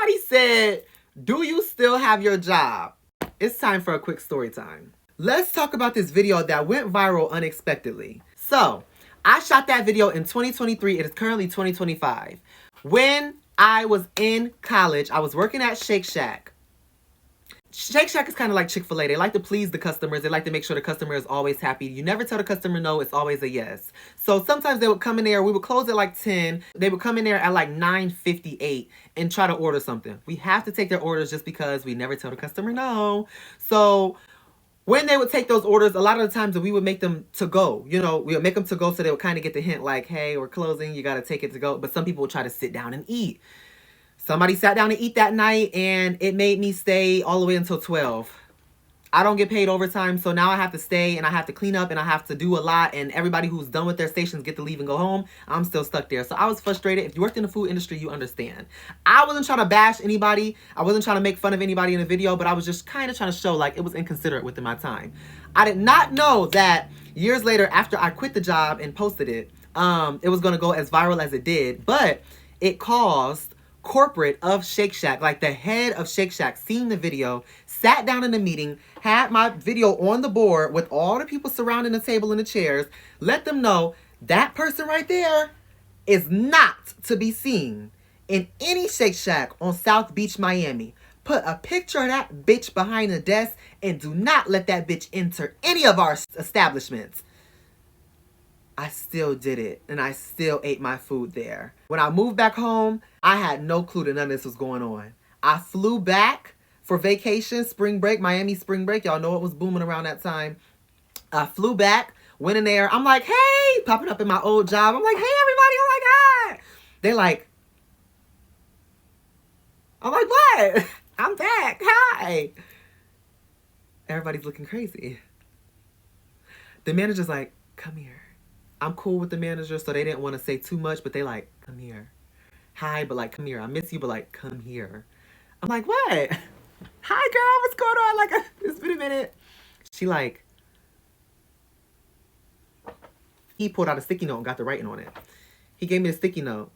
Somebody said, do you still have your job? It's time for a quick story time. Let's talk about this video that went viral unexpectedly. So, I shot that video in 2023. It is currently 2025. When I was in college, I was working at Shake Shack. Shake Shack is kind of like Chick-fil-A. They like to please the customers. They like to make sure the customer is always happy. You never tell the customer no. It's always a yes. So sometimes they would come in there. We would close at like 10. They would come in there at like 9:58 and try to order something. We have to take their orders just because we never tell the customer no. So when they would take those orders, a lot of the times we would make them to go. You know, we would make them to go so they would kind of get the hint like, hey, we're closing. You got to take it to go. But some people would try to sit down and eat. Somebody sat down to eat that night and it made me stay all the way until 12. I don't get paid overtime, so now I have to stay and I have to clean up and I have to do a lot, and everybody who's done with their stations get to leave and go home. I'm still stuck there. So I was frustrated. If you worked in the food industry, you understand. I wasn't trying to bash anybody. I wasn't trying to make fun of anybody in the video, but I was just kind of trying to show like it was inconsiderate within my time. I did not know that years later, after I quit the job and posted it, it was going to go as viral as it did, but it caused corporate of Shake Shack, like the head of Shake Shack, seen the video, sat down in the meeting, had my video on the board with all the people surrounding the table and the chairs, let them know that person right there is not to be seen in any Shake Shack on South Beach, Miami. Put a picture of that bitch behind the desk and do not let that bitch enter any of our establishments. I still did it, and I still ate my food there. When I moved back home, I had no clue that none of this was going on. I flew back for vacation, spring break, Miami spring break. Y'all know it was booming around that time. I flew back, went in there. I'm like, hey, popping up in my old job. I'm like, hey, everybody, oh my God. They like, I'm like, what? I'm back, hi. Everybody's looking crazy. The manager's like, come here. I'm cool with the manager, so they didn't want to say too much, but they like, come here. Hi, but like, come here. I miss you, but like, come here. I'm like, what? Hi, girl, what's going on? Like, it's been a minute. She like, he pulled out a sticky note and got the writing on it. He gave me a sticky note.